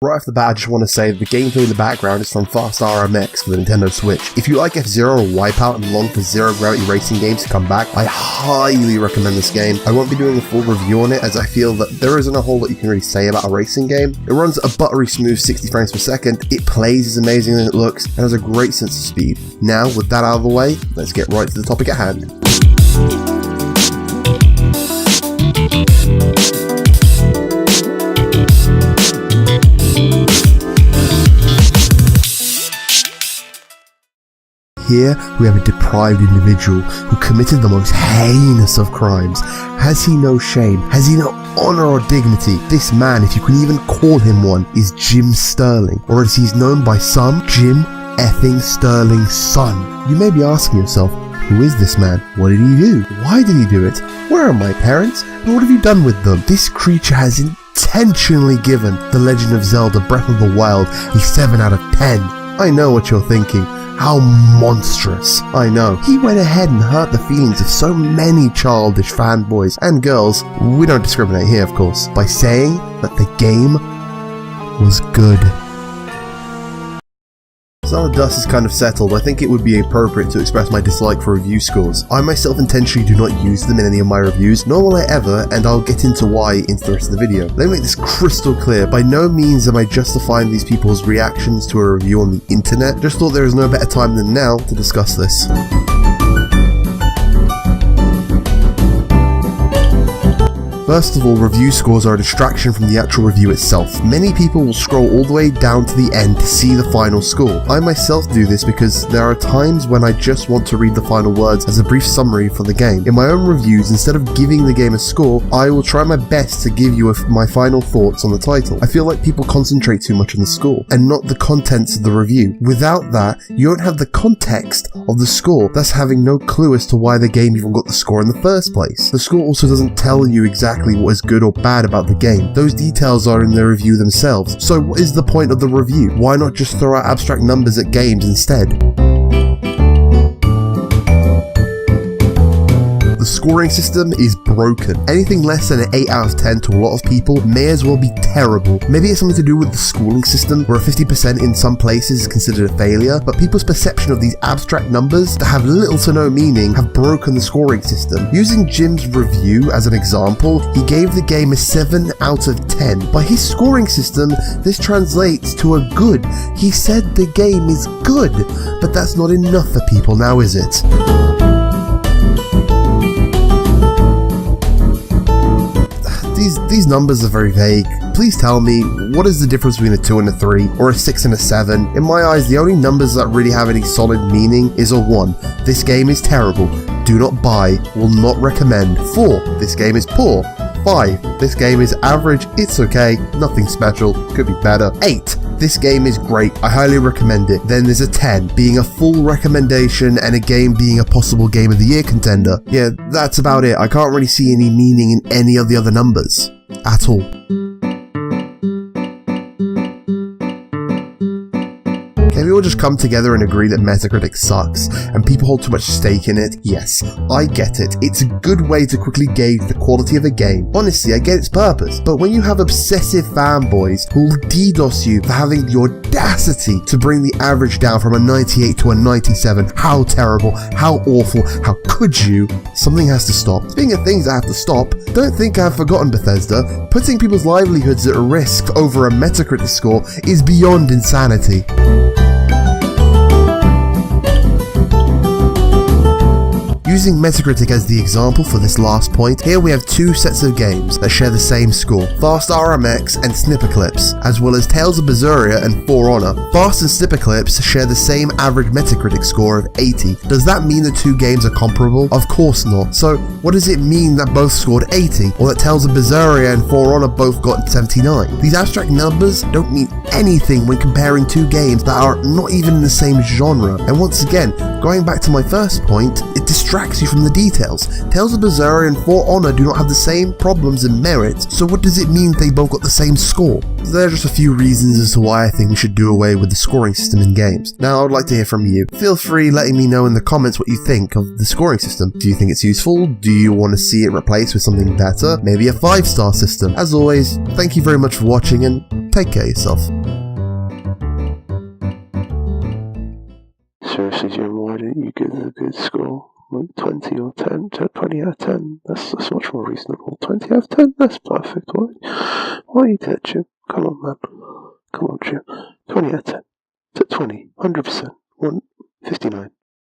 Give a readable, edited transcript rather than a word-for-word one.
Right off the bat, I just want to say the gameplay in the background is from Fast RMX for the Nintendo Switch. If you like F-Zero or Wipeout and long for zero gravity racing games to come back, I highly recommend this game. I won't be doing a full review on it as I feel that there isn't a whole lot you can really say about a racing game. It runs at a buttery smooth 60 frames per second, it plays as amazing as it looks, and has a great sense of speed. Now, with that out of the way, let's get right to the topic at hand. Here, we have a deprived individual who committed the most heinous of crimes. Has he no shame? Has he no honor or dignity? This man, if you can even call him one, is Jim Sterling, or as he's known by some, Jim effing Sterling's son. You may be asking yourself, who is this man? What did he do? Why did he do it? Where are my parents? And what have you done with them? This creature has intentionally given The Legend of Zelda Breath of the Wild a 7 out of 10. I know what you're thinking. How monstrous. I know. He went ahead and hurt the feelings of so many childish fanboys and girls, we don't discriminate here of course, by saying that the game was good. So the dust is kind of settled, I think it would be appropriate to express my dislike for review scores. I myself intentionally do not use them in any of my reviews, nor will I ever, and I'll get into why into the rest of the video. Let me make this crystal clear, by no means am I justifying these people's reactions to a review on the internet, just thought there is no better time than now to discuss this. First of all, review scores are a distraction from the actual review itself. Many people will scroll all the way down to the end to see the final score. I myself do this because there are times when I just want to read the final words as a brief summary for the game. In my own reviews, instead of giving the game a score, I will try my best to give you my final thoughts on the title. I feel like people concentrate too much on the score and not the contents of the review. Without that, you don't have the context of the score, thus having no clue as to why the game even got the score in the first place. The score also doesn't tell you exactly what is good or bad about the game. Those details are in the review themselves. So what is the point of the review? Why not just throw out abstract numbers at games instead? The scoring system is broken. Anything less than an 8 out of 10 to a lot of people may as well be terrible. Maybe it's something to do with the schooling system, where a 50% in some places is considered a failure, but people's perception of these abstract numbers that have little to no meaning have broken the scoring system. Using Jim's review as an example, he gave the game a 7 out of 10. By his scoring system, this translates to a good. He said the game is good, but that's not enough for people now, is it? These numbers are very vague. Please tell me, what is the difference between a 2 and a 3, or a 6 and a 7? In my eyes, the only numbers that really have any solid meaning is a 1. This game is terrible. Do not buy. Will not recommend. 4. This game is poor. 5. This game is average. It's okay. Nothing special. Could be better. 8. This game is great. I highly recommend it. Then there's a 10, being a full recommendation and a game being a possible Game of the Year contender. Yeah, that's about it. I can't really see any meaning in any of the other numbers. At all. Can we all just come together and agree that Metacritic sucks and people hold too much stake in it? Yes, I get it. It's a good way to quickly gauge the quality of a game. Honestly, I get its purpose. But when you have obsessive fanboys who'll DDoS you for having the audacity to bring the average down from a 98 to a 97, how terrible, how awful, how could you? Something has to stop. Speaking of things that have to stop, don't think I've forgotten Bethesda. Putting people's livelihoods at risk over a Metacritic score is beyond insanity. Using Metacritic as the example for this last point, here we have two sets of games that share the same score, Fast RMX and Snipperclips, as well as Tales of Berseria and For Honor. Fast and Snipperclips share the same average Metacritic score of 80. Does that mean the two games are comparable? Of course not. So what does it mean that both scored 80, or that Tales of Berseria and For Honor both got 79? These abstract numbers don't mean anything when comparing two games that are not even in the same genre. And once again, going back to my first point, it It distracts you from the details. Tales of Berseria and For Honor do not have the same problems and merits, so what does it mean they both got the same score? There are just a few reasons as to why I think we should do away with the scoring system in games. Now, I would like to hear from you. Feel free letting me know in the comments what you think of the scoring system. Do you think it's useful? Do you want to see it replaced with something better? Maybe a 5-star system? As always, thank you very much for watching and take care of yourself. Seriously, Jim, why didn't you give it a good score? Like 20 or 10, 20 out of 10, that's much more reasonable. 20 out of 10, that's perfect. Why you did, Jim? Come on, man. Come on, Jim. 20 out of 10. 20, 100%. 159.